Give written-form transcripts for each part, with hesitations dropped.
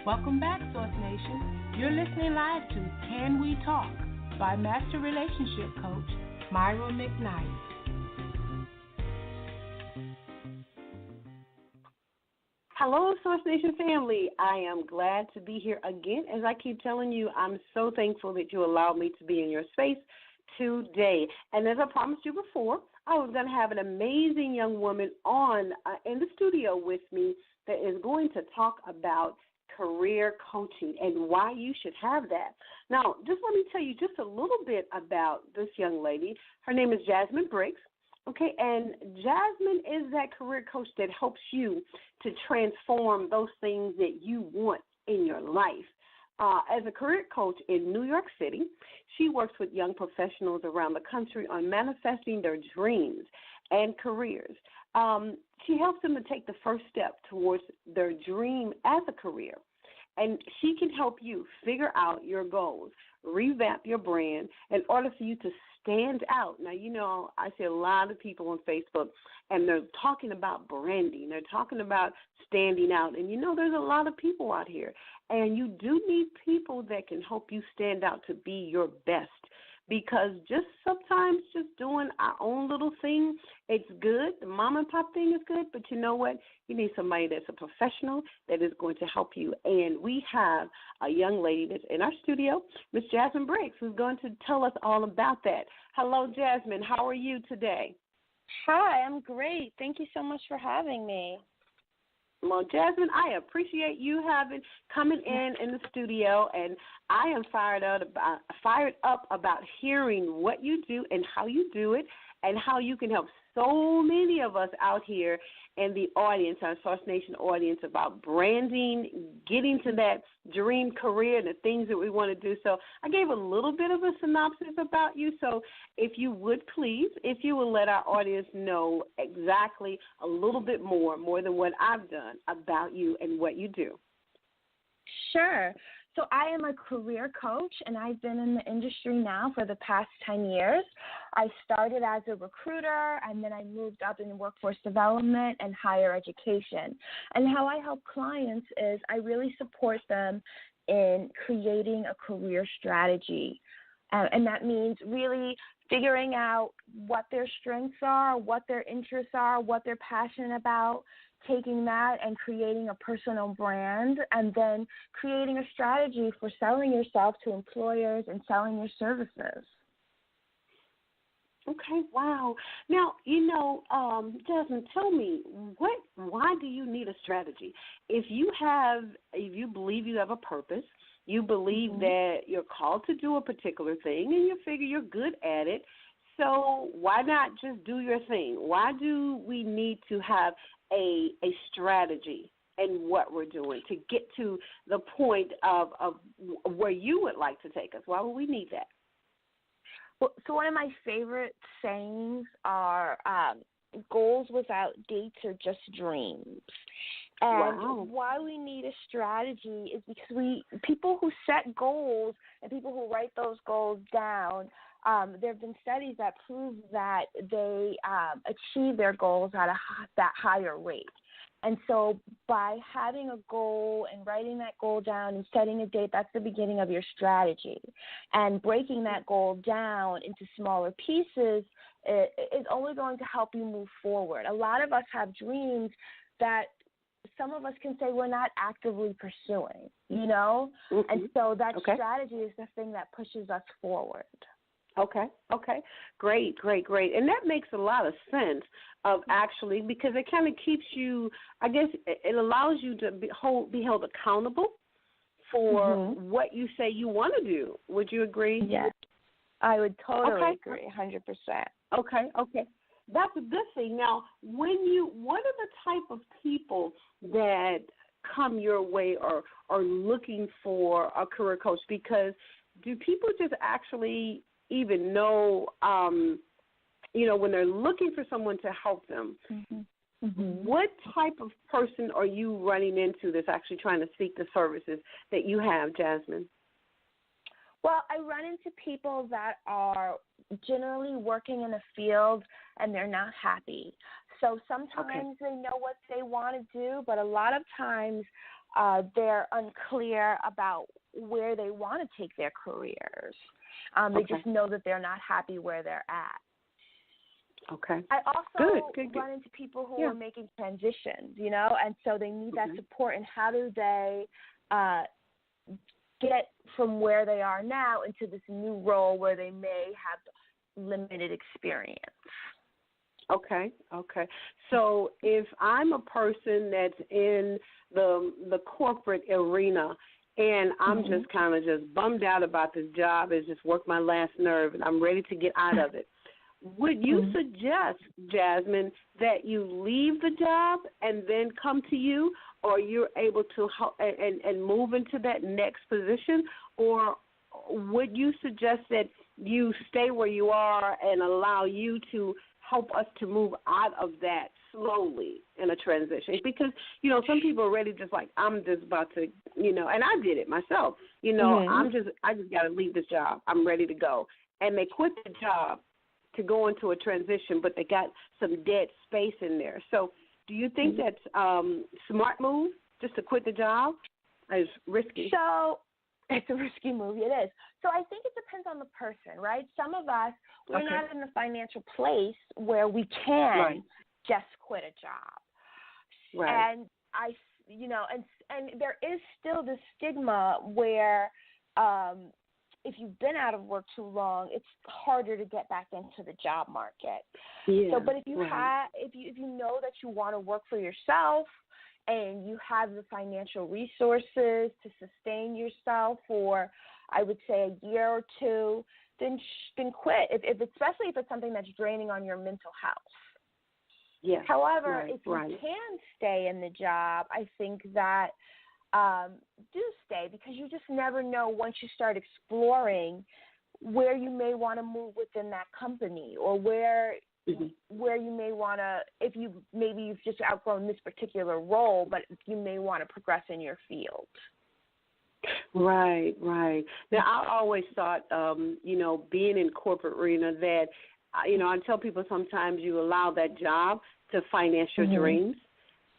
Welcome back, Source Nation. You're listening live to Can We Talk by Master Relationship Coach Myra McKnight. Hello, Source Nation family. I am glad to be here again. As I keep telling you, I'm so thankful that you allowed me to be in your space today. And as I promised you before, I was going to have an amazing young woman on in the studio with me that is going to talk about career coaching and why you should have that. Now, just let me tell you just a little bit about this young lady. Her name is Jasmine Briggs. Okay, and Jasmine is that career coach that helps you to transform those things that you want in your life. As a career coach in New York City, she works with young professionals around the country on manifesting their dreams and careers. She helps them to take the first step towards their dream as a career. And she can help you figure out your goals, revamp your brand in order for you to stand out. Now, you know, I see a lot of people on Facebook, and they're talking about branding. They're talking about standing out. And, you know, there's a lot of people out here. And you do need people that can help you stand out to be your best. Because just sometimes just doing our own little thing, it's good. The mom and pop thing is good, but you know what? You need somebody that's a professional that is going to help you. And we have a young lady that's in our studio, Miss Jasmine Briggs, who's going to tell us all about that. Hello, Jasmine. How are you today? Hi, I'm great. Thank you so much for having me. Well, Jasmine, I appreciate you coming in the studio, and I am fired up about hearing what you do and how you do it, and how you can help so many of us out here in the audience, our Source Nation audience, about branding, getting to that dream career and the things that we want to do. So I gave a little bit of a synopsis about you. So if you would please, if you would let our audience know exactly a little bit more than what I've done about you and what you do. Sure. So I am a career coach, and I've been in the industry now for the past 10 years. I started as a recruiter, and then I moved up in workforce development and higher education. And how I help clients is I really support them in creating a career strategy. And that means really figuring out what their strengths are, what their interests are, what they're passionate about, taking that and creating a personal brand, and then creating a strategy for selling yourself to employers and selling your services. Okay, wow. Now, you know, Jasmine, tell me, why do you need a strategy? If you believe you have a purpose, you believe that you're called to do a particular thing, and you figure you're good at it, so why not just do your thing? Why do we need to have a strategy in what we're doing to get to the point of where you would like to take us? Why would we need that? Well, so one of my favorite sayings are goals without dates are just dreams. And why we need a strategy is because people who set goals and people who write those goals down, there have been studies that prove that they achieve their goals at that higher rate. And so by having a goal and writing that goal down and setting a date, that's the beginning of your strategy. And breaking that goal down into smaller pieces is only going to help you move forward. A lot of us have dreams that some of us can say we're not actively pursuing, you know? And so that strategy is the thing that pushes us forward. Okay. Great. And that makes a lot of sense of actually, because it kind of keeps you, I guess it allows you to be held accountable for what you say you want to do. Would you agree? Yes. I would totally agree, 100%. Okay. That's a good thing. Now, what are the type of people that come your way or are looking for a career coach? Because do people just actually even know, when they're looking for someone to help them, what type of person are you running into that's actually trying to seek the services that you have, Jasmine? Well, I run into people that are generally working in a field and they're not happy. So sometimes they know what they want to do, but a lot of times they're unclear about where they want to take their careers. They just know that they're not happy where they're at. Okay. I also good. run into people who are making transitions, and so they need that support. And how do they get from where they are now into this new role where they may have limited experience? Okay. So if I'm a person that's in the corporate arena and I'm just kind of just bummed out about this job, it's just worked my last nerve and I'm ready to get out of it, would you suggest, Jasmine, that you leave the job and then come to you, or you're able to and move into that next position, or would you suggest that you stay where you are and allow you to help us to move out of that slowly in a transition? Because, some people are ready just like, I'm just about to, and I did it myself, I just got to leave this job. I'm ready to go. And they quit the job to go into a transition, but they got some dead space in there. So do you think that's smart move, just to quit the job? It's risky. So it's a risky move. It is. So I think it depends on the person, right? Some of us, we're not in a financial place where we can just quit a job. Right. And and there is still this stigma where if you've been out of work too long, it's harder to get back into the job market. Yeah. So, but if you if you know that you want to work for yourself and you have the financial resources to sustain yourself for, I would say, a year or two, then quit. Especially if it's something that's draining on your mental health. Yeah. However, if you can stay in the job, I think that do stay, because you just never know once you start exploring where you may want to move within that company, or where you may want to, if you've just outgrown this particular role, but you may want to progress in your field. Right. Now, I always thought, being in corporate arena that, I tell people sometimes you allow that job to finance your dreams.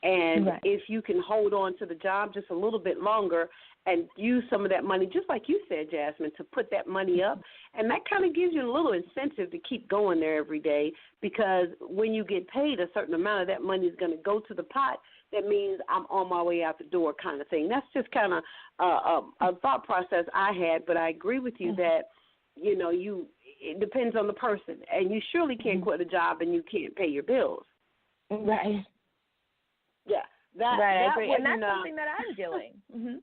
And if you can hold on to the job just a little bit longer and use some of that money, just like you said, Jasmine, to put that money up, and that kind of gives you a little incentive to keep going there every day, because when you get paid, a certain amount of that money is going to go to the pot. That means I'm on my way out the door, kind of thing. That's just kind of a thought process I had, but I agree with you that, it depends on the person, and you surely can't quit a job and you can't pay your bills. Right. Yeah, I agree. And that's something that I'm doing.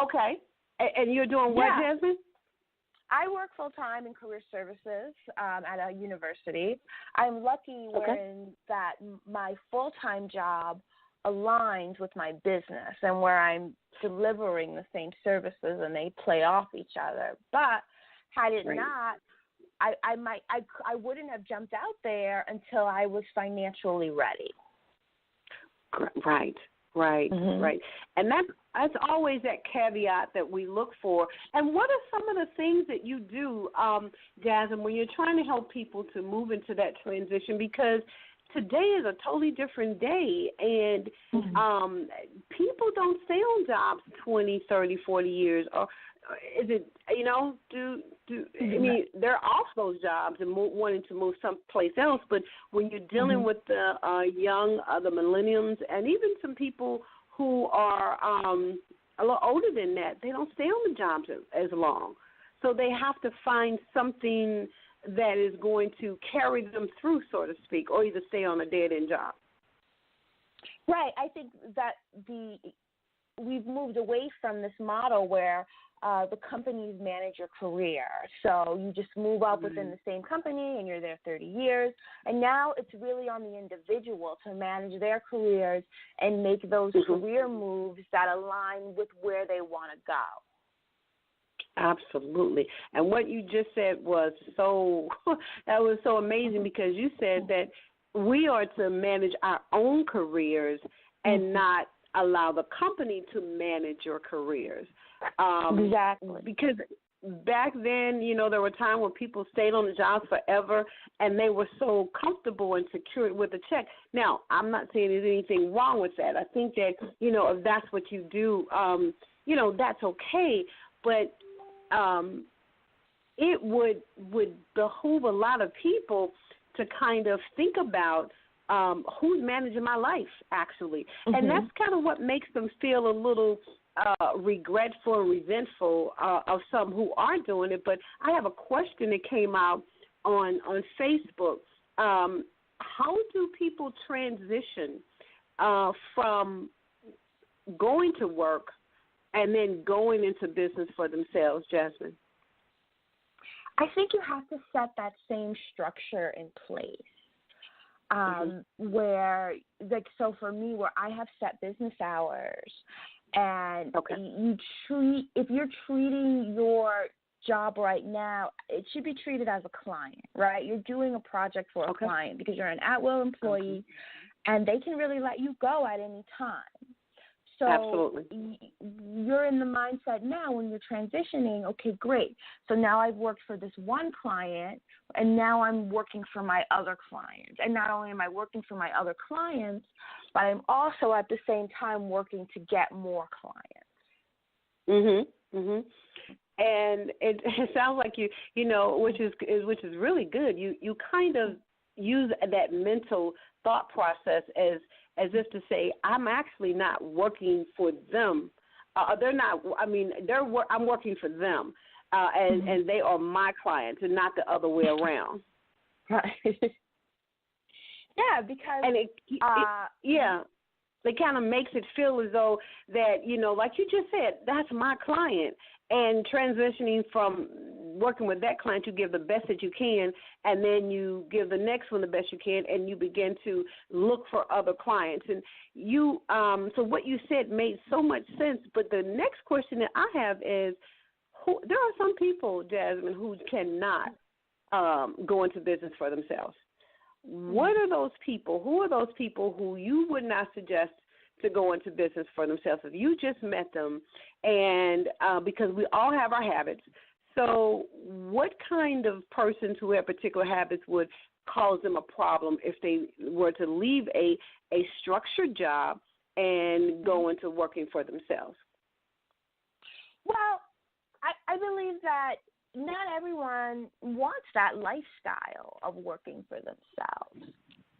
Okay. And you're doing what, Jasmine? I work full-time in career services at a university. I'm lucky wherein that my full-time job aligns with my business and where I'm delivering the same services and they play off each other. But had it not, I wouldn't have jumped out there until I was financially ready. Right. And that's always that caveat that we look for. And what are some of the things that you do, Jasmine, when you're trying to help people to move into that transition? Because today is a totally different day, and people don't stay on jobs 20, 30, 40 years. Or is it, I mean, they're off those jobs and wanting to move someplace else. But when you're dealing with the young, the millennials, and even some people who are a little older than that, they don't stay on the jobs as long. So they have to find something that is going to carry them through, so to speak, or either stay on a dead-end job. Right. I think that we've moved away from this model where the companies manage your career. So you just move up within the same company and you're there 30 years. And now it's really on the individual to manage their careers and make those career moves that align with where they want to go. Absolutely. And what you just said was that was so amazing, because you said that we are to manage our own careers and not allow the company to manage your careers. Exactly. Because back then, there were times when people stayed on the jobs forever and they were so comfortable and secure with a check. Now, I'm not saying there's anything wrong with that. I think that, if that's what you do, that's okay. But it would behoove a lot of people to kind of think about who's managing my life, actually. Mm-hmm. And that's kind of what makes them feel a little regretful and resentful of some who are doing it. But I have a question that came out on Facebook. How do people transition from going to work and then going into business for themselves, Jasmine? I think you have to set that same structure in place. Where, like, so for me, where I have set business hours, and if you're treating your job right now, it should be treated as a client, right? You're doing a project for a client because you're an at-will employee, and they can really let you go at any time. So absolutely. You're in the mindset now when you're transitioning, okay, great. So now I've worked for this one client, and now I'm working for my other clients. And not only am I working for my other clients, but I'm also at the same time working to get more clients. And it sounds like you which is really good. You kind of use that mental thought process as if to say, I'm actually not working for them. They're not. I mean, I'm working for them, and they are my clients, and not the other way around. Right. Yeah, because it kind of makes it feel as though that, like you just said, that's my client. And transitioning from working with that client, you give the best that you can, and then you give the next one the best you can, and you begin to look for other clients. And so what you said made so much sense. But the next question that I have is, there are some people, Jasmine, who cannot go into business for themselves. What are those people? Who are those people who you would not suggest to go into business for themselves if you just met them? And because we all have our habits. So what kind of persons who have particular habits would cause them a problem if they were to leave a structured job and go into working for themselves? Well, I believe that not everyone wants that lifestyle of working for themselves.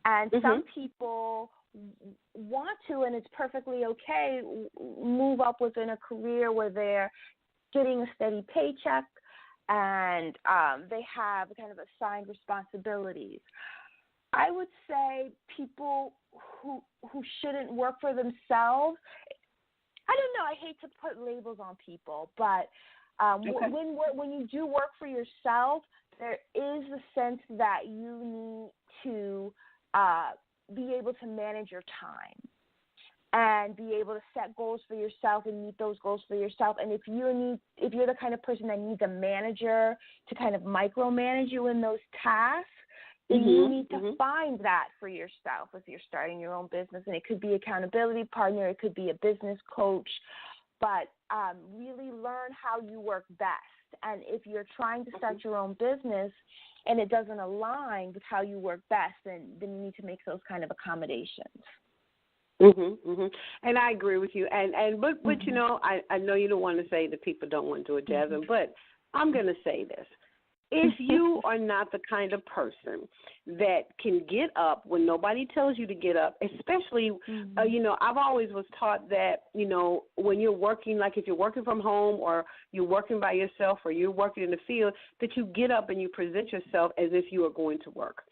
And some people want to, and it's perfectly okay, move up within a career where they're getting a steady paycheck and they have kind of assigned responsibilities. I would say people who shouldn't work for themselves, I don't know, I hate to put labels on people, but when you do work for yourself, there is a sense that you need to be able to manage your time and be able to set goals for yourself and meet those goals for yourself. And if you're the kind of person that needs a manager to kind of micromanage you in those tasks, then you need to find that for yourself if you're starting your own business. And it could be accountability partner, it could be a business coach, but really learn how you work best. And if you're trying to start your own business and it doesn't align with how you work best, then you need to make those kind of accommodations. And I agree with you. But I know you don't want to say that people don't want to do it, Jasmine, but I'm going to say this. If you are not the kind of person that can get up when nobody tells you to get up, especially, I've always was taught that, when you're working, like if you're working from home or you're working by yourself or you're working in the field, that you get up and you present yourself as if you are going to work.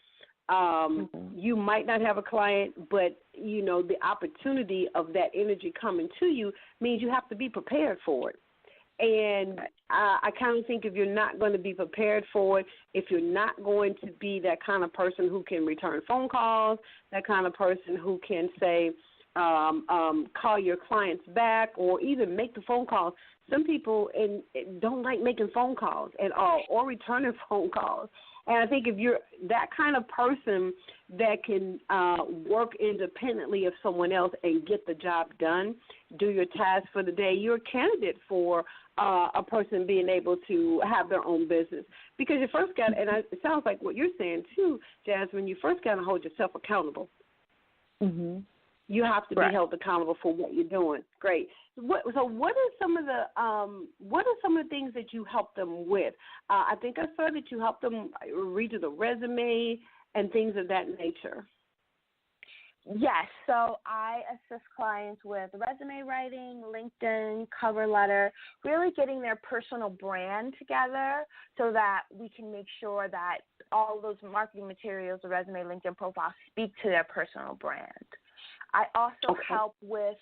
You might not have a client, but, the opportunity of that energy coming to you means you have to be prepared for it. And I kind of think if you're not going to be prepared for it, if you're not going to be that kind of person who can return phone calls, that kind of person who can say, call your clients back or even make the phone calls. Some people don't like making phone calls at all or returning phone calls. And I think if you're that kind of person that can work independently of someone else and get the job done, do your task for the day, you're a candidate for a person being able to have their own business. Because you first got, and it sounds like what you're saying too, Jasmine, you first got to hold yourself accountable. Mm-hmm. You have to be held accountable for what you're doing. Great. What are some of the things that you help them with? I think I saw that you help them redo the resume and things of that nature. Yes. So I assist clients with resume writing, LinkedIn, cover letter, really getting their personal brand together so that we can make sure that all those marketing materials, the resume, LinkedIn profile, speak to their personal brand. I also help with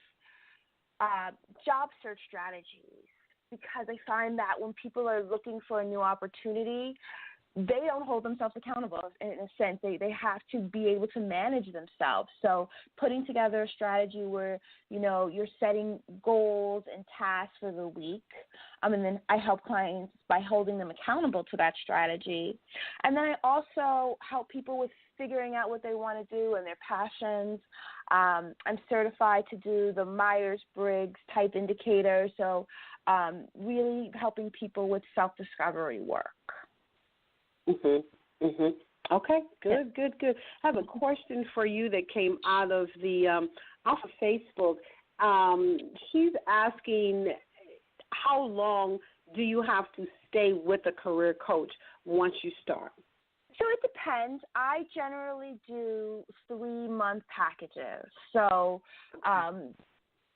job search strategies because I find that when people are looking for a new opportunity, they don't hold themselves accountable in a sense. They have to be able to manage themselves. So putting together a strategy where, you're setting goals and tasks for the week. And then I help clients by holding them accountable to that strategy. And then I also help people with figuring out what they want to do and their passions. I'm certified to do the Myers-Briggs type indicator. So really helping people with self-discovery work. Okay, good. I have a question for you that came out of off of Facebook. She's asking, how long do you have to stay with a career coach once you start? So it depends. I generally do 3-month packages. So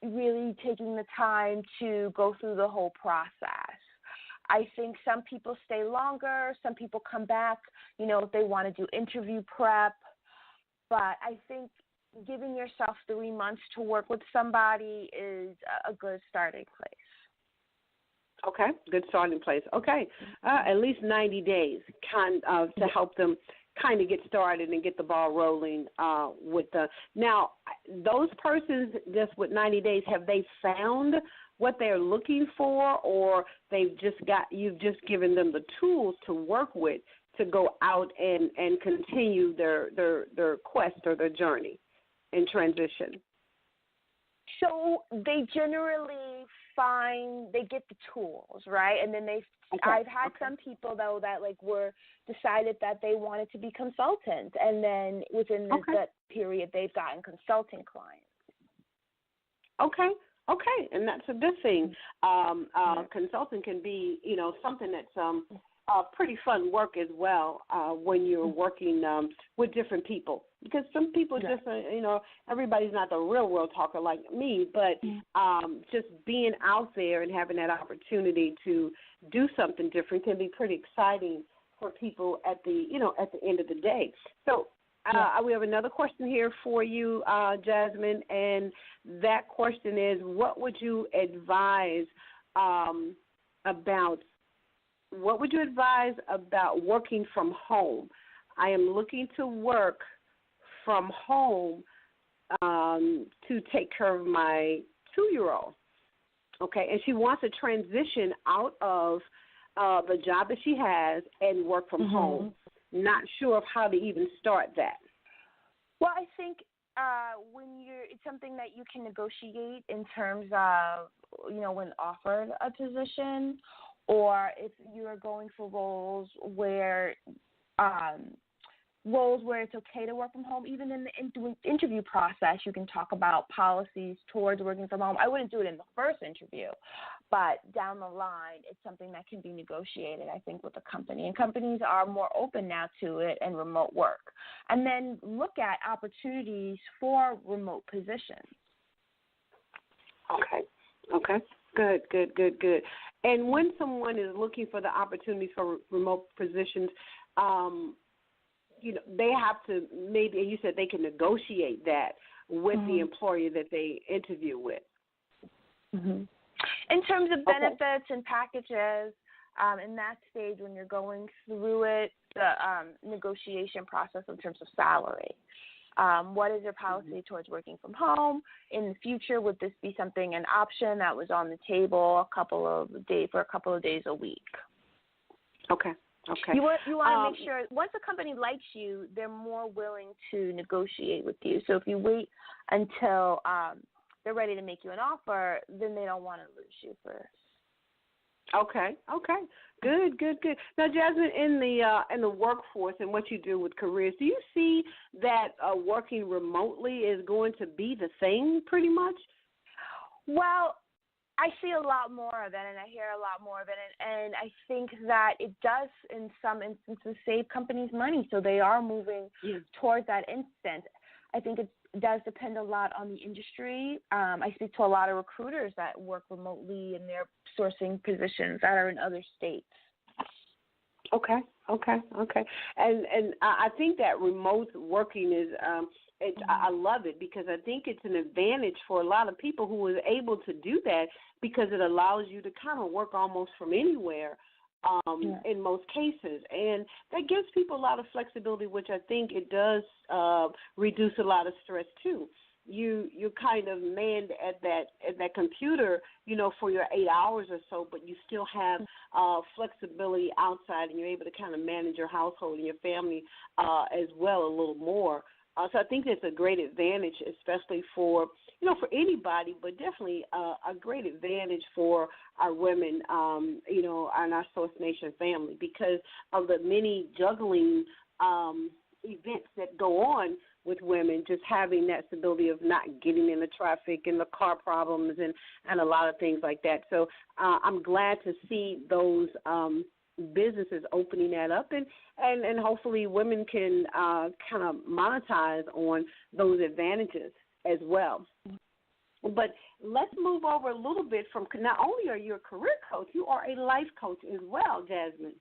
really taking the time to go through the whole process. I think some people stay longer. Some people come back, if they want to do interview prep. But I think giving yourself 3 months to work with somebody is a good starting place. Okay, good starting place. Okay, at least 90 days to help them kind of get started and get the ball rolling with the. Now, those persons just with 90 days, have they found what they're looking for, or you've just given them the tools to work with to go out and continue their quest or their journey in transition? So they generally they get the tools, right? And then I've had some people though that were decided that they wanted to be consultants, and then within that period they've gotten consulting clients. Okay, and that's a good thing. Consulting can be, something that's pretty fun work as well when you're working with different people. Because some people just, everybody's not the real world talker like me, but just being out there and having that opportunity to do something different can be pretty exciting for people at the end of the day. So we have another question here for you, Jasmine, and that question is, what would you advise about working from home? I am looking to work from home to take care of my 2-year-old. Okay, and she wants to transition out of the job that she has and work from home. Not sure of how to even start that. Well, I think it's something that you can negotiate in terms of, when offered a position, or if you are going for roles where it's okay to work from home. Even in the interview process, you can talk about policies towards working from home. I wouldn't do it in the first interview, but down the line, it's something that can be negotiated, I think, with a company. And companies are more open now to it and remote work. And then look at opportunities for remote positions. Okay. Good. And when someone is looking for the opportunities for remote positions, they have to maybe, you said they can negotiate that with the employer that they interview with. In terms of benefits and packages, in that stage when you're going through it, the negotiation process in terms of salary. What is their policy towards working from home? In the future, would this be an option that was on the table for a couple of days a week? Okay. Okay. You want to make sure once a company likes you, they're more willing to negotiate with you. So if you wait until they're ready to make you an offer, then they don't want to lose you first. Okay. Good. Now, Jasmine, in the workforce and what you do with careers, do you see that working remotely is going to be the thing pretty much? Well, I see a lot more of it, and I hear a lot more of it, and I think that it does, in some instances, save companies money, so they are moving towards that instant. I think it does depend a lot on the industry. I speak to a lot of recruiters that work remotely, and they're sourcing positions that are in other states. Okay. And I think that remote working is I love it because I think it's an advantage for a lot of people who are able to do that because it allows you to kind of work almost from anywhere in most cases. And that gives people a lot of flexibility, which I think it does reduce a lot of stress too. You're kind of manned at that computer, for your 8 hours or so, but you still have flexibility outside, and you're able to kind of manage your household and your family as well a little more. So I think that's a great advantage, especially for anybody, but definitely a great advantage for our women, and our Source Nation family because of the many juggling events that go on with women, just having that stability of not getting in the traffic and the car problems and a lot of things like that. So I'm glad to see those businesses opening that up, and hopefully women can kind of monetize on those advantages as well. But let's move over a little bit from not only are you a career coach, you are a life coach as well, Jasmine.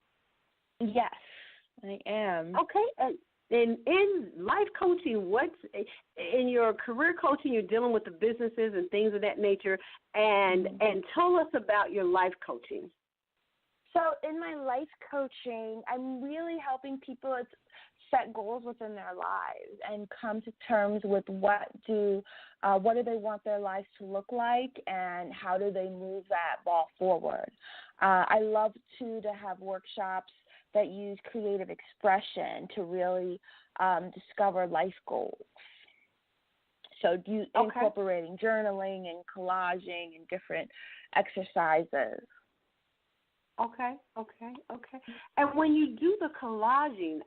Yes, I am. Okay. And in life coaching, what's in your career coaching, you're dealing with the businesses and things of that nature, and tell us about your life coaching. So in my life coaching, I'm really helping people set goals within their lives and come to terms with what do they want their lives to look like and how do they move that ball forward. I love, too, to have workshops that use creative expression to really discover life goals. So incorporating journaling and collaging and different exercises. Okay. And when you do the collaging,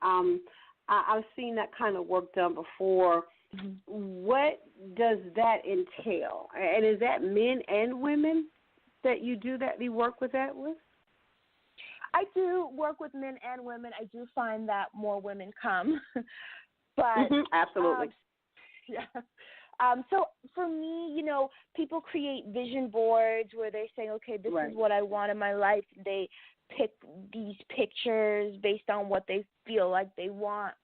I've seen that kind of work done before. Mm-hmm. What does that entail? And is that men and women that you do that, you work with that with? I do work with men and women. I do find that more women come. But absolutely. So for me, people create vision boards where they say, okay, this is what I want in my life. They pick these pictures based on what they feel like they want.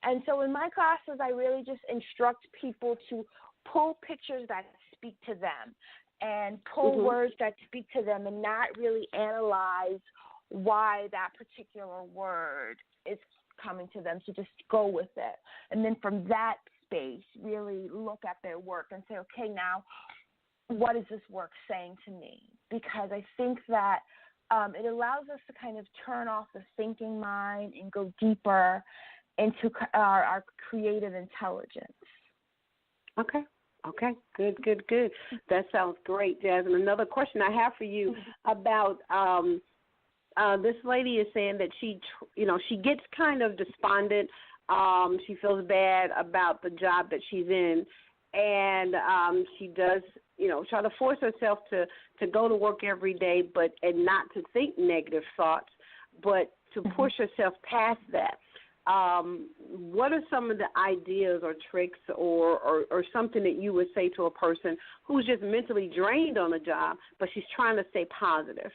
And so in my classes, I really just instruct people to pull pictures that speak to them and pull words that speak to them and not really analyze why that particular word is coming to them. So just go with it. And then from that space, really look at their work and say, okay, now what is this work saying to me? Because I think that it allows us to kind of turn off the thinking mind and go deeper into our creative intelligence. Okay. Good. That sounds great, Jasmine. Another question I have for you about this lady is saying that she gets kind of despondent. She feels bad about the job that she's in, and she does, try to force herself to go to work every day, and not to think negative thoughts, but to push herself past that. What are some of the ideas or tricks or something that you would say to a person who's just mentally drained on a job, but she's trying to stay positive?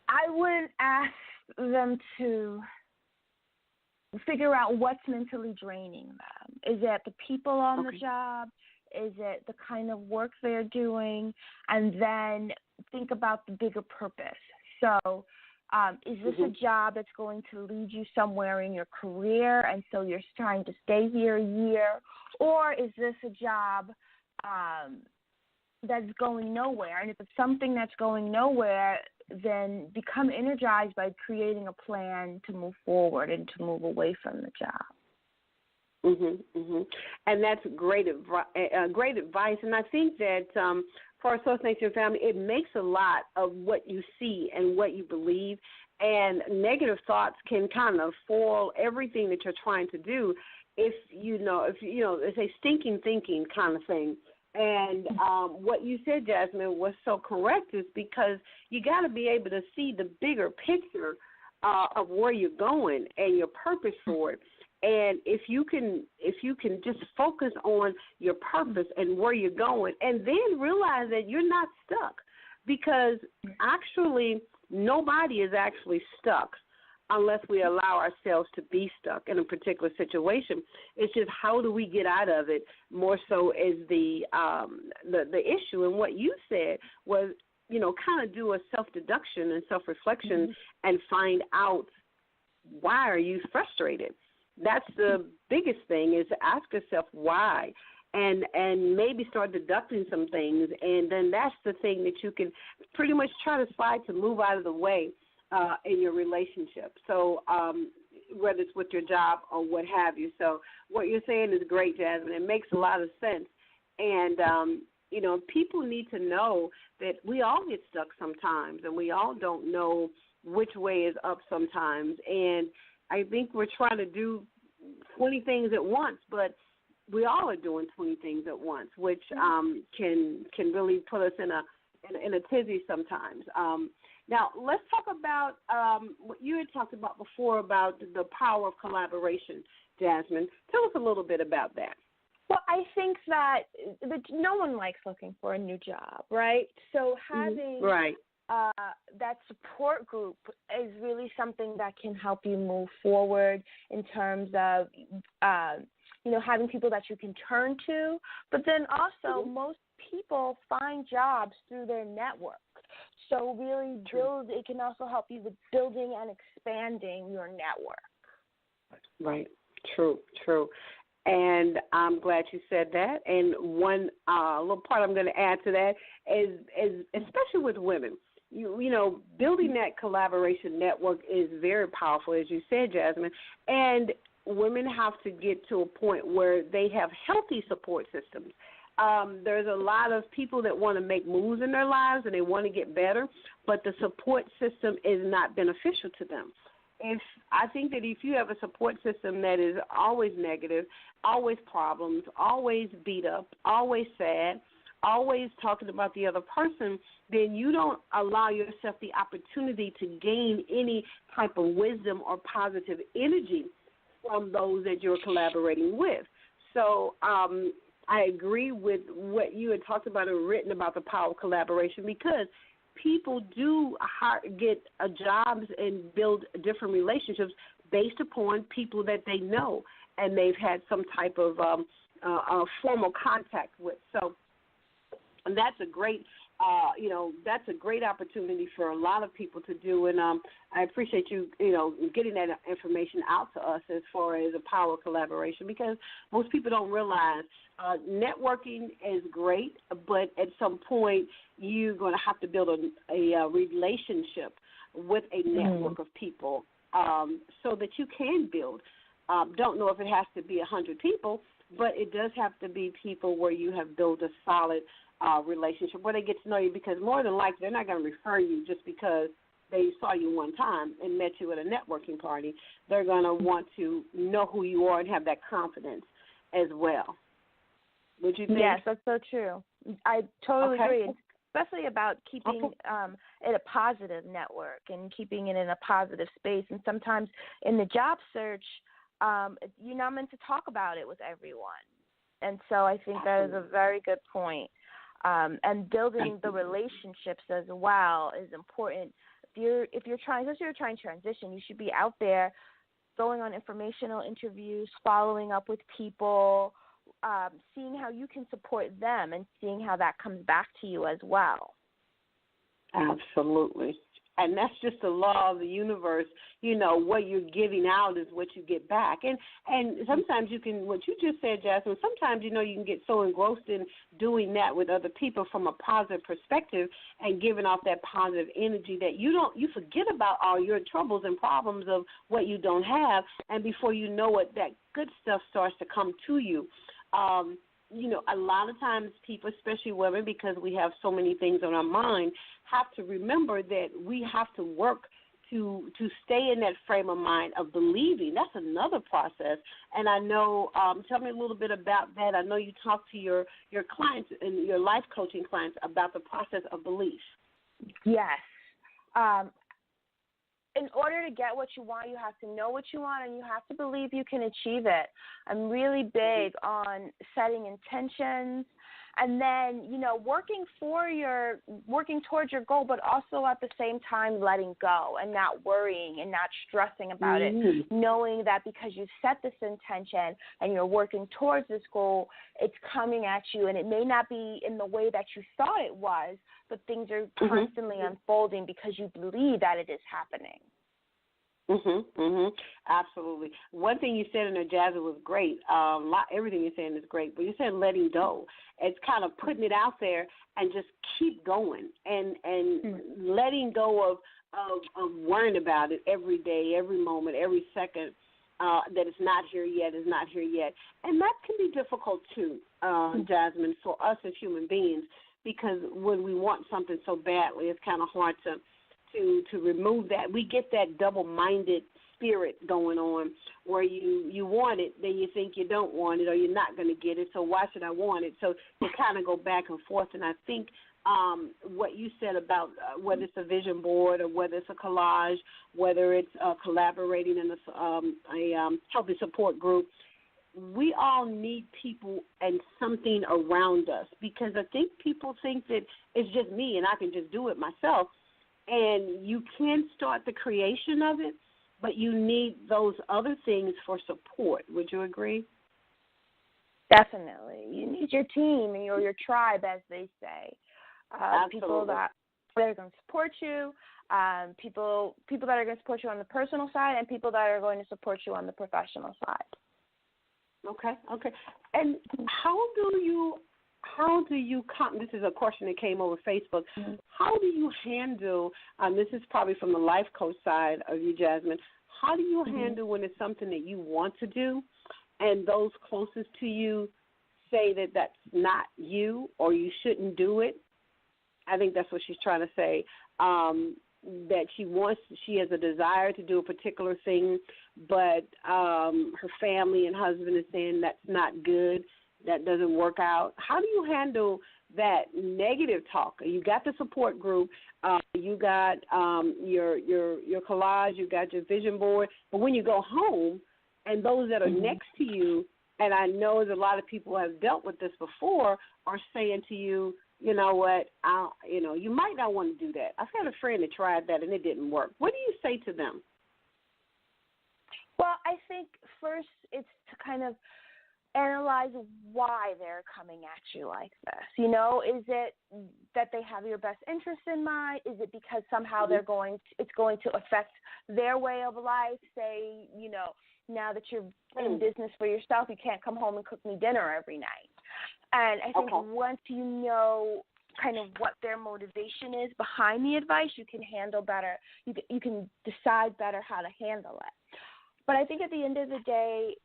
I would ask them to figure out what's mentally draining them. Is it the people on the job? Is it the kind of work they're doing? And then think about the bigger purpose. So Is this a job that's going to lead you somewhere in your career, and so you're trying to stay here a year? Or is this a job that's going nowhere? And if it's something that's going nowhere, then become energized by creating a plan to move forward and to move away from the job. And that's great advice. And I think that for our Source Nation family, it makes a lot of what you see and what you believe. And negative thoughts can kind of foil everything that you're trying to do. If it's a stinking thinking kind of thing. And what you said, Jasmine, was so correct, is because you got to be able to see the bigger picture of where you're going and your purpose for it. And if you can just focus on your purpose and where you're going, and then realize that you're not stuck, because actually nobody is actually stuck unless we allow ourselves to be stuck in a particular situation. It's just how do we get out of it more so is the issue. And what you said was, kind of do a self-deduction and self-reflection and find out, why are you frustrated? That's the biggest thing, is to ask yourself why, and maybe start deducting some things, and then that's the thing that you can pretty much try to slide to move out of the way in your relationship. So whether it's with your job or what have you. So what you're saying is great, Jasmine. It makes a lot of sense. And, people need to know that we all get stuck sometimes, and we all don't know which way is up sometimes. And I think we're trying to do 20 things at once, but we all are doing 20 things at once, which can really put us in a tizzy sometimes. Now, let's talk about what you had talked about before about the power of collaboration, Jasmine. Tell us a little bit about that. Well, I think that no one likes looking for a new job, right? So having that support group is really something that can help you move forward in terms of, having people that you can turn to. But then also most people find jobs through their network. So really it can also help you with building and expanding your network. Right. True. And I'm glad you said that. And one little part I'm going to add to that is especially with women, building that collaboration network is very powerful, as you said, Jasmine. And women have to get to a point where they have healthy support systems. There's a lot of people that want to make moves in their lives and they want to get better, but the support system is not beneficial to them. I think that if you have a support system that is always negative, always problems, always beat up, always sad, always talking about the other person, then you don't allow yourself the opportunity to gain any type of wisdom or positive energy from those that you're collaborating with. So I agree with what you had talked about and written about the power of collaboration, because people do get jobs and build different relationships based upon people that they know and they've had some type of formal contact with. So that's a great, that's a great opportunity for a lot of people to do. And I appreciate you, getting that information out to us as far as the power of collaboration, because most people don't realize networking is great, but at some point you're going to have to build a relationship with a network of people so that you can build. Don't know if it has to be 100 people, but it does have to be people where you have built a solid relationship where they get to know you, because more than likely they're not going to refer you just because they saw you one time and met you at a networking party. They're going to want to know who you are and have that confidence as well. Would you think? Yes, that's so true. I totally agree, especially about keeping it a positive network and keeping it in a positive space. And sometimes in the job search, you're not meant to talk about it with everyone. And so I think that is a very good point. And building the relationships as well is important. If you're trying to transition, you should be out there going on informational interviews, following up with people, seeing how you can support them and seeing how that comes back to you as well. Absolutely. And that's just the law of the universe. You know, what you're giving out is what you get back. And sometimes you can, what you just said, Jasmine, sometimes, you know, you can get so engrossed in doing that with other people from a positive perspective and giving off that positive energy that you forget about all your troubles and problems of what you don't have. And before you know it, that good stuff starts to come to you. You know, a lot of times people, especially women, because we have so many things on our mind, have to remember that we have to work to stay in that frame of mind of believing. That's another process. And I know, tell me a little bit about that. I know you talk to your clients and your life coaching clients about the process of belief. Yes. In order to get what you want, you have to know what you want, and you have to believe you can achieve it. I'm really big on setting intentions and then, you know, working towards your goal, but also at the same time letting go and not worrying and not stressing about it, knowing that because you set this intention and you're working towards this goal, it's coming at you, and it may not be in the way that you thought it was, but things are constantly unfolding because you believe that it is happening. Absolutely. One thing you said in there, Jasmine, was great. Everything you're saying is great, but you said letting go. It's kind of putting it out there and just keep going and letting go of worrying about it every day, every moment, every second. That it's not here yet, is not here yet. And that can be difficult too, Jasmine, for us as human beings, because when we want something so badly, it's kind of hard to remove that. We get that double-minded spirit going on where you want it, then you think you don't want it or you're not going to get it, so why should I want it? So you kind of go back and forth, and I think what you said about whether it's a vision board or whether it's a collage, whether it's collaborating in a healthy support group, we all need people and something around us, because I think people think that it's just me and I can just do it myself. And you can start the creation of it, but you need those other things for support. Would you agree? Definitely. You need your team and your tribe, as they say. People that are going to support you, people that are going to support you on the personal side, and people that are going to support you on the professional side. Okay. And how do you this is a question that came over Facebook, how do you handle, this is probably from the life coach side of you, Jasmine, how do you handle when it's something that you want to do and those closest to you say that that's not you or you shouldn't do it? I think that's what she's trying to say, that she has a desire to do a particular thing, but her family and husband is saying that's not good, that doesn't work out. How do you handle that negative talk? You got the support group, you got your collage, you got your vision board, but when you go home and those that are next to you, and I know that a lot of people have dealt with this before, are saying to you, you know what, you might not want to do that. I've got a friend that tried that and it didn't work. What do you say to them? Well, I think first it's to kind of analyze why they're coming at you like this. You know, is it that they have your best interest in mind? Is it because somehow it's going to affect their way of life? Say, you know, now that you're in business for yourself, you can't come home and cook me dinner every night. And I think once you know kind of what their motivation is behind the advice, you can handle better. You can decide better how to handle it. But I think at the end of the day,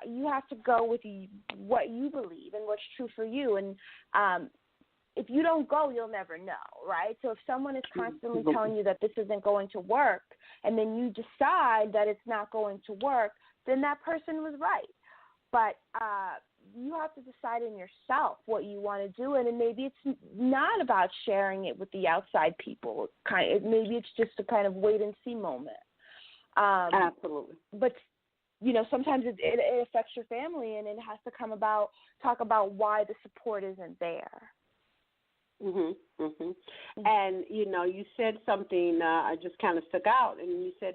you have to go with what you believe and what's true for you. And if you don't go, you'll never know, right? So if someone is constantly telling you that this isn't going to work, and then you decide that it's not going to work, then that person was right. But you have to decide in yourself what you want to do, and maybe it's not about sharing it with the outside people. Maybe it's just a kind of wait and see moment. Absolutely. But you know, sometimes it affects your family, and it has to talk about why the support isn't there. And, you know, you said something just kind of stuck out, and you said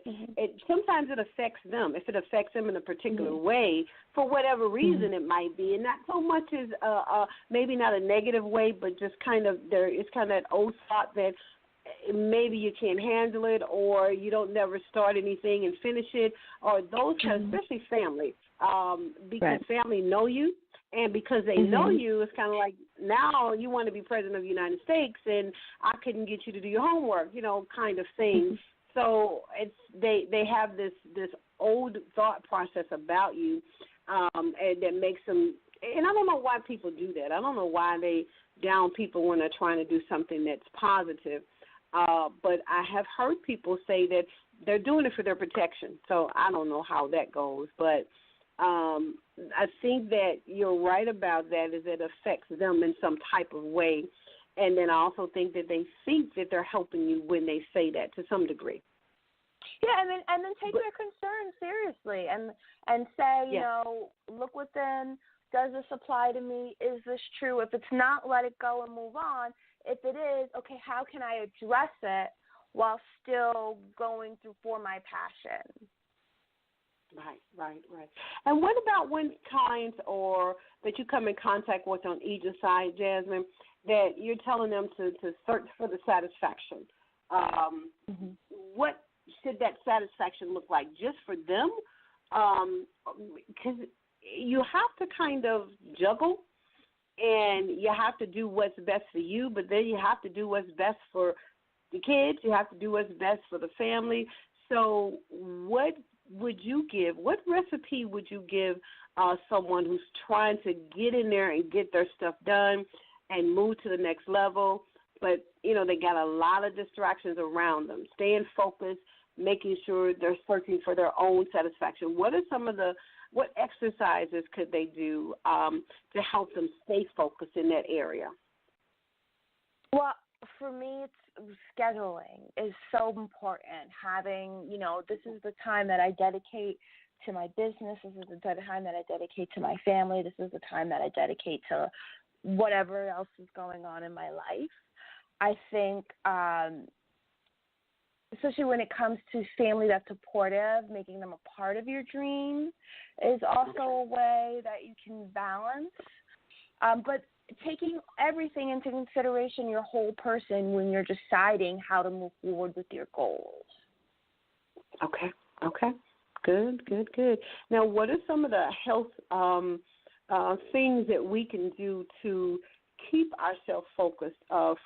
sometimes it affects them. If it affects them in a particular way, for whatever reason it might be, and not so much as maybe not a negative way, but just kind of there is kind of that old thought that maybe you can't handle it, or you don't never start anything and finish it, or those kind, especially family, because family know you, and because they know you, it's kind of like now you want to be president of the United States, and I couldn't get you to do your homework, kind of thing. So it's they have this old thought process about you, and that makes them. And I don't know why people do that. I don't know why they down people when they're trying to do something that's positive. But I have heard people say that they're doing it for their protection. So I don't know how that goes. But I think that you're right about that, is it affects them in some type of way. And then I also think that they think that they're helping you when they say that to some degree. Yeah, and then take their concerns seriously and say, look within. Does this apply to me? Is this true? If it's not, let it go and move on. If it is, okay, how can I address it while still going through for my passion? Right. And what about when clients or that you come in contact with on either side, Jasmine, that you're telling them to search for the satisfaction? What should that satisfaction look like just for them? Because you have to kind of juggle, and you have to do what's best for you, but then you have to do what's best for the kids. You have to do what's best for the family. So what would you give? What recipe would you give someone who's trying to get in there and get their stuff done and move to the next level, but, they got a lot of distractions around them, staying focused, making sure they're searching for their own satisfaction? What are what exercises could they do to help them stay focused in that area? Well, for me, scheduling is so important. Having, this is the time that I dedicate to my business. This is the time that I dedicate to my family. This is the time that I dedicate to whatever else is going on in my life. I think especially when it comes to family that's supportive, making them a part of your dream is also a way that you can balance. But taking everything into consideration, your whole person, when you're deciding how to move forward with your goals. Okay. Good. Now, what are some of the health things that we can do to keep ourselves focused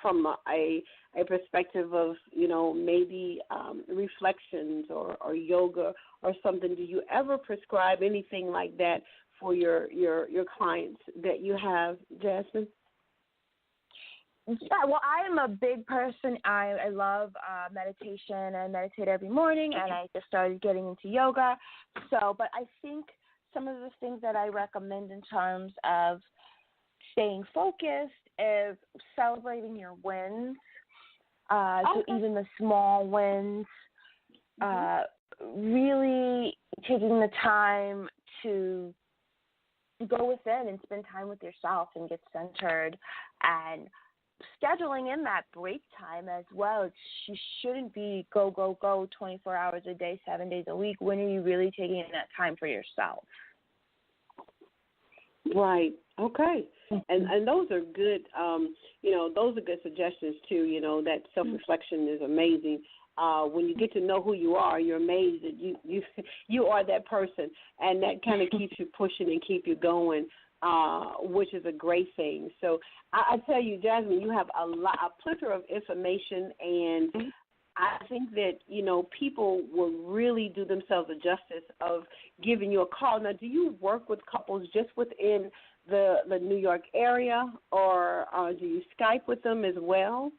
from a perspective of, maybe reflections or yoga or something? Do you ever prescribe anything like that for your clients that you have, Jasmine? Yeah, well, I am a big person. I love meditation. I meditate every morning, and I just started getting into yoga. But I think some of the things that I recommend in terms of staying focused is celebrating your wins. So even the small wins, really taking the time to go within and spend time with yourself and get centered, and scheduling in that break time as well. You shouldn't be go 24 hours a day, 7 days a week. When are you really taking that time for yourself? Right. Okay. And those are good. Those are good suggestions too. That self-reflection is amazing. When you get to know who you are, you're amazed that you are that person, and that kind of keeps you pushing and keep you going, which is a great thing. So I tell you, Jasmine, you have a plethora of information, and I think that, people will really do themselves a justice of giving you a call. Now, do you work with couples just within the New York area, or do you Skype with them as well?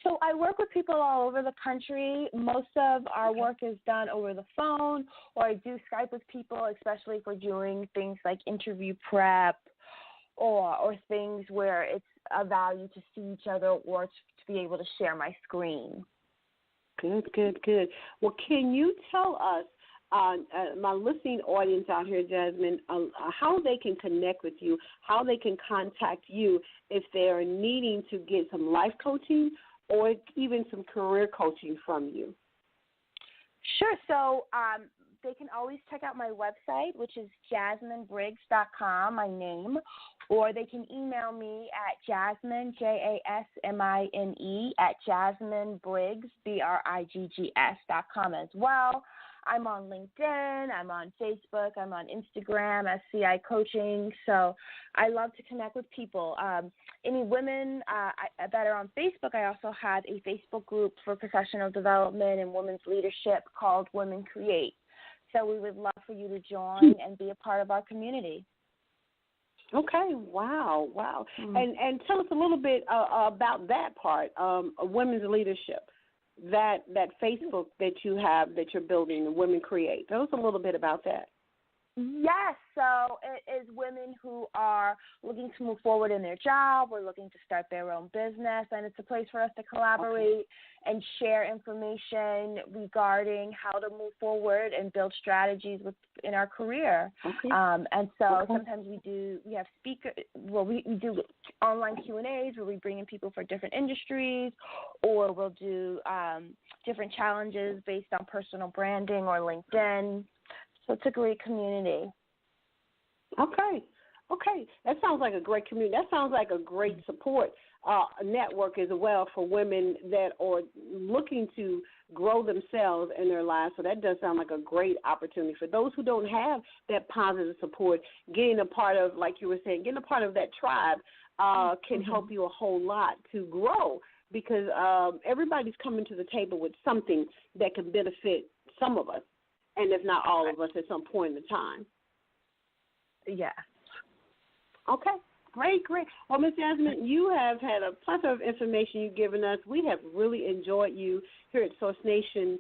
So I work with people all over the country. Most of our work is done over the phone, or I do Skype with people, especially if we're doing things like interview prep or things where it's a value to see each other or to be able to share my screen. Good. Well, can you tell us, my listening audience out here, Jasmine, how they can connect with you, how they can contact you if they are needing to get some life coaching or even some career coaching from you? Sure. So they can always check out my website, which is JasmineBriggs.com, my name, or they can email me at Jasmine, JASMINE, at JasmineBriggs, BRIGGS.com as well. I'm on LinkedIn, I'm on Facebook, I'm on Instagram as CI Coaching, so I love to connect with people. Any women that are on Facebook, I also have a Facebook group for professional development and women's leadership called Women Create. So we would love for you to join and be a part of our community. Okay, wow. And tell us a little bit about that part, women's leadership. That Facebook that you have that you're building, the Women Create. Tell us a little bit about that. Yes, so it is women who are looking to move forward in their job or looking to start their own business, and it's a place for us to collaborate and share information regarding how to move forward and build strategies in our career. And so sometimes we do online Q&As where we bring in people for different industries, or we'll do different challenges based on personal branding or LinkedIn. So it's a great community. Okay. That sounds like a great community. That sounds like a great support network as well for women that are looking to grow themselves in their lives. So that does sound like a great opportunity for those who don't have that positive support. Getting a part of, like you were saying, getting a part of that tribe can help you a whole lot to grow, because everybody's coming to the table with something that can benefit some of us, and if not all of us at some point in time. Yeah. Okay. Great. Well, Ms. Jasmine, you have had a plethora of information you've given us. We have really enjoyed you here at Source Nation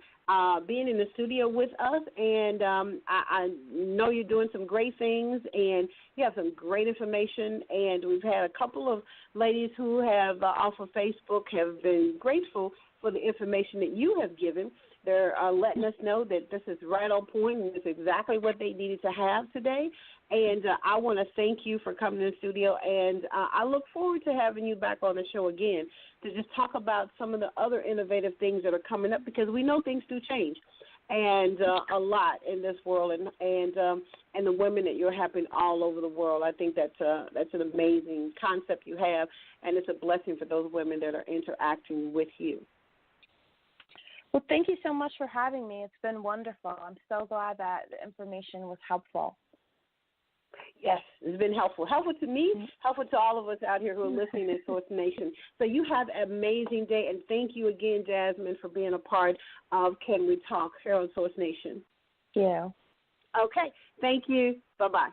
being in the studio with us, and I know you're doing some great things, and you have some great information, and we've had a couple of ladies who have, off of Facebook, have been grateful for the information that you have given. They're letting us know that this is right on point and it's exactly what they needed to have today. And I want to thank you for coming to the studio, and I look forward to having you back on the show again to just talk about some of the other innovative things that are coming up, because we know things do change, and a lot in this world, and the women that you're helping all over the world. I think that's an amazing concept you have, and it's a blessing for those women that are interacting with you. Well, thank you so much for having me. It's been wonderful. I'm so glad that the information was helpful. Yes, it's been helpful. Helpful to me, helpful to all of us out here who are listening in Source Nation. So you have an amazing day, and thank you again, Jasmine, for being a part of Can We Talk here on Source Nation. Yeah. Okay, thank you. Bye-bye.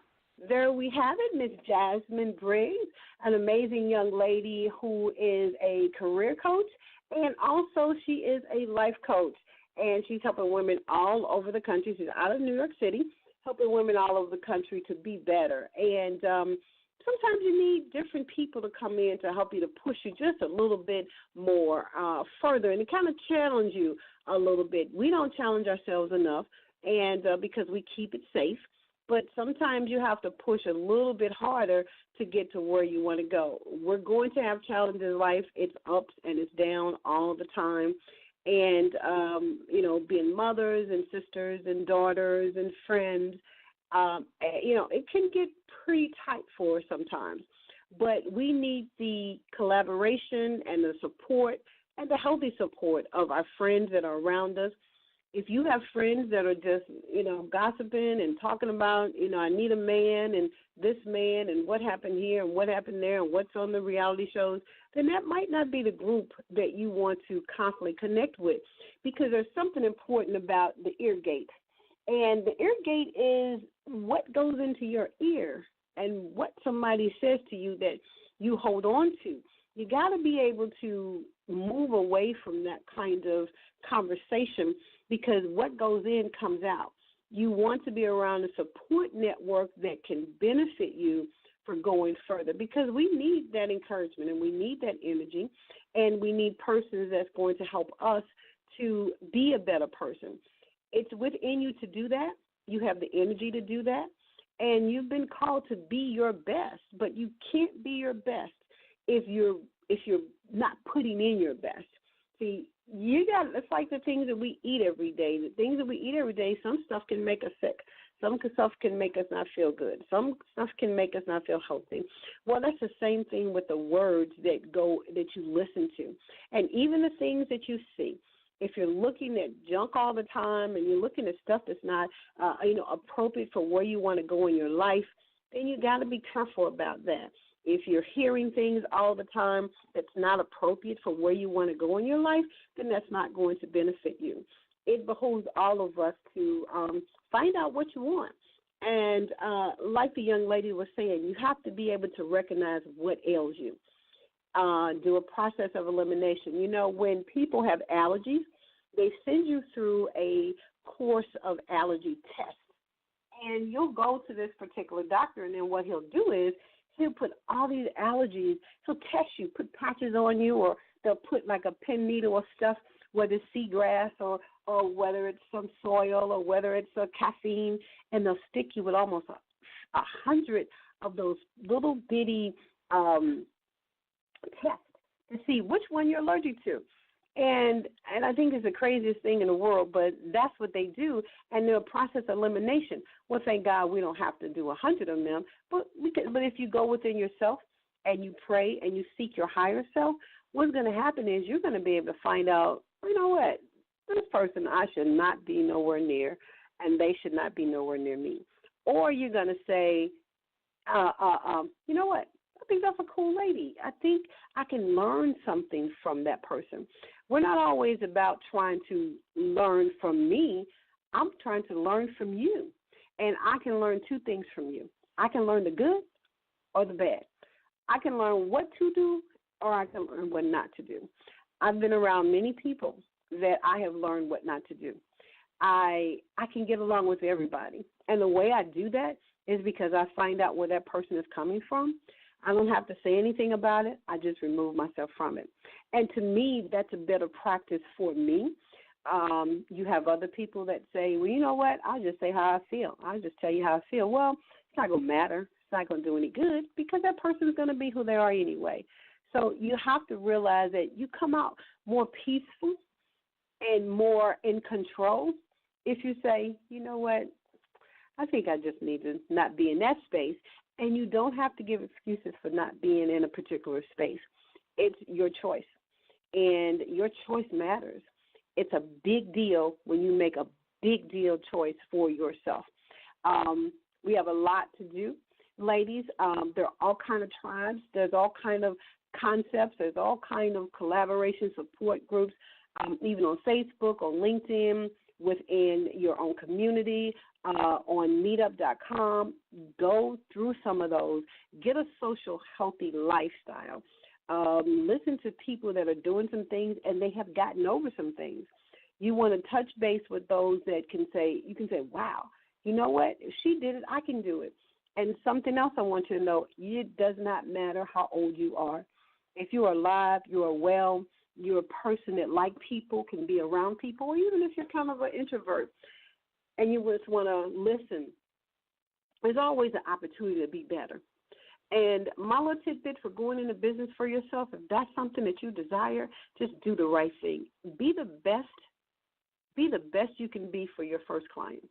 There we have it, Ms. Jasmine Briggs, an amazing young lady who is a career coach, and also she is a life coach, and she's helping women all over the country. She's out of New York City, helping women all over the country to be better. And sometimes you need different people to come in to help you, to push you just a little bit more further, and to kind of challenge you a little bit. We don't challenge ourselves enough, and because we keep it safe. But sometimes you have to push a little bit harder to get to where you want to go. We're going to have challenges in life. It's ups and it's down all the time. And, being mothers and sisters and daughters and friends, it can get pretty tight for us sometimes. But we need the collaboration and the support and the healthy support of our friends that are around us. If you have friends that are just, gossiping and talking about, I need a man and this man and what happened here and what happened there and what's on the reality shows, then that might not be the group that you want to constantly connect with, because there's something important about the ear gate. And the ear gate is what goes into your ear and what somebody says to you that you hold on to. You got to be able to move away from that kind of conversation, because what goes in comes out. You want to be around a support network that can benefit you for going further, because we need that encouragement and we need that energy, and we need persons that's going to help us to be a better person. It's within you to do that. You have the energy to do that, and you've been called to be your best, but you can't be your best if you're not putting in your best. See, it's like the things that we eat every day. The things that we eat every day, some stuff can make us sick. Some stuff can make us not feel good. Some stuff can make us not feel healthy. Well, that's the same thing with the words that you listen to. And even the things that you see. If you're looking at junk all the time and you're looking at stuff that's not appropriate for where you want to go in your life, then you got to be careful about that. If you're hearing things all the time that's not appropriate for where you want to go in your life, then that's not going to benefit you. It behooves all of us to find out what you want. And like the young lady was saying, you have to be able to recognize what ails you. Do a process of elimination. You know, when people have allergies, they send you through a course of allergy tests. And you'll go to this particular doctor, and then what he'll do is he'll put all these allergies, he'll test you, put patches on you, or they'll put like a pin needle or stuff, whether it's seagrass or whether it's some soil or whether it's a caffeine, and they'll stick you with almost 100 of those little bitty tests to see which one you're allergic to. And I think it's the craziest thing in the world, but that's what they do, and they're a process of elimination. Well, thank God we don't have to do 100 of them, but if you go within yourself and you pray and you seek your higher self, what's going to happen is you're going to be able to find out, you know what, this person I should not be nowhere near, and they should not be nowhere near me. Or you're going to say, you know what, I think that's a cool lady. I think I can learn something from that person. We're not always about trying to learn from me. I'm trying to learn from you. And I can learn two things from you. I can learn the good or the bad. I can learn what to do or I can learn what not to do. I've been around many people that I have learned what not to do. I can get along with everybody. And the way I do that is because I find out where that person is coming from. I don't have to say anything about it. I just remove myself from it. And to me, that's a better practice for me. You have other people that say, well, you know what, I'll just say how I feel. I'll just tell you how I feel. Well, it's not going to matter. It's not going to do any good because that person is going to be who they are anyway. So you have to realize that you come out more peaceful and more in control if you say, you know what, I think I just need to not be in that space. And you don't have to give excuses for not being in a particular space. It's your choice, and your choice matters. It's a big deal when you make a big deal choice for yourself. We have a lot to do, ladies. There are all kind of tribes. There's all kind of concepts. There's all kind of collaboration support groups, even on Facebook, on LinkedIn, within your own community, on meetup.com. Go through some of those. Get a social, healthy lifestyle. Listen to people that are doing some things and they have gotten over some things. You want to touch base with those that can say, you can say, wow, you know what? If she did it, I can do it. And something else I want you to know, it does not matter how old you are. If you are alive, you are well, you're a person that like people, can be around people, or even if you're kind of an introvert and you just want to listen, there's always an opportunity to be better. And my little tidbit for going into business for yourself, if that's something that you desire, just do the right thing. Be the best you can be for your first client.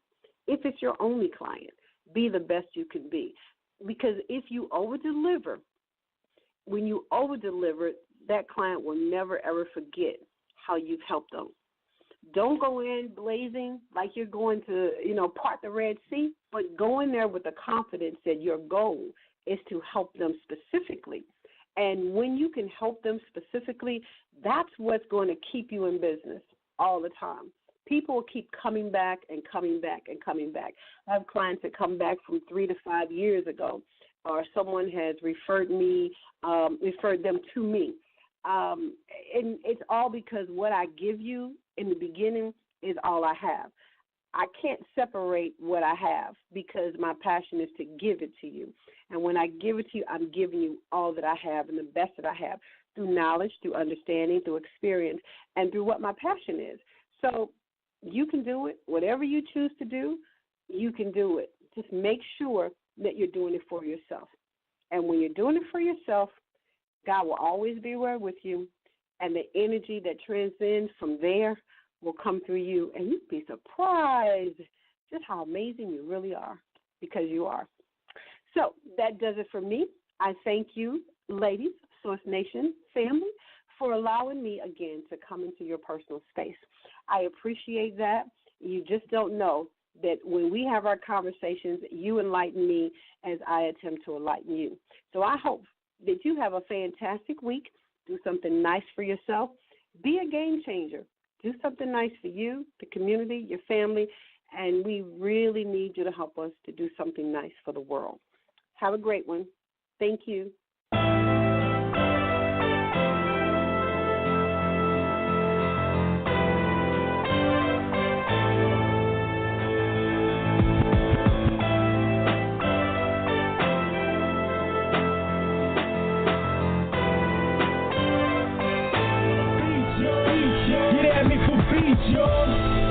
If it's your only client, be the best you can be. Because if you over-deliver, when you over-deliver, that client will never, ever forget how you've helped them. Don't go in blazing like you're going to, part the Red Sea, but go in there with the confidence that your goal is to help them specifically. And when you can help them specifically, that's what's going to keep you in business all the time. People will keep coming back and coming back and coming back. I have clients that come back from 3 to 5 years ago, or someone has referred them to me. And it's all because what I give you in the beginning is all I have. I can't separate what I have because my passion is to give it to you. And when I give it to you, I'm giving you all that I have and the best that I have through knowledge, through understanding, through experience, and through what my passion is. So you can do it. Whatever you choose to do, you can do it. Just make sure that you're doing it for yourself. And when you're doing it for yourself, God will always be there with you. and the energy that transcends from there will come through you, and you'd be surprised just how amazing you really are, because you are. So that does it for me. I thank you, ladies, Source Nation family, for allowing me again to come into your personal space. I appreciate that. You just don't know that when we have our conversations, you enlighten me as I attempt to enlighten you. So I hope that you have a fantastic week. Do something nice for yourself. Be a game changer. Do something nice for you, the community, your family, and we really need you to help us to do something nice for the world. Have a great one. Thank you. Get at me for beats, y'all.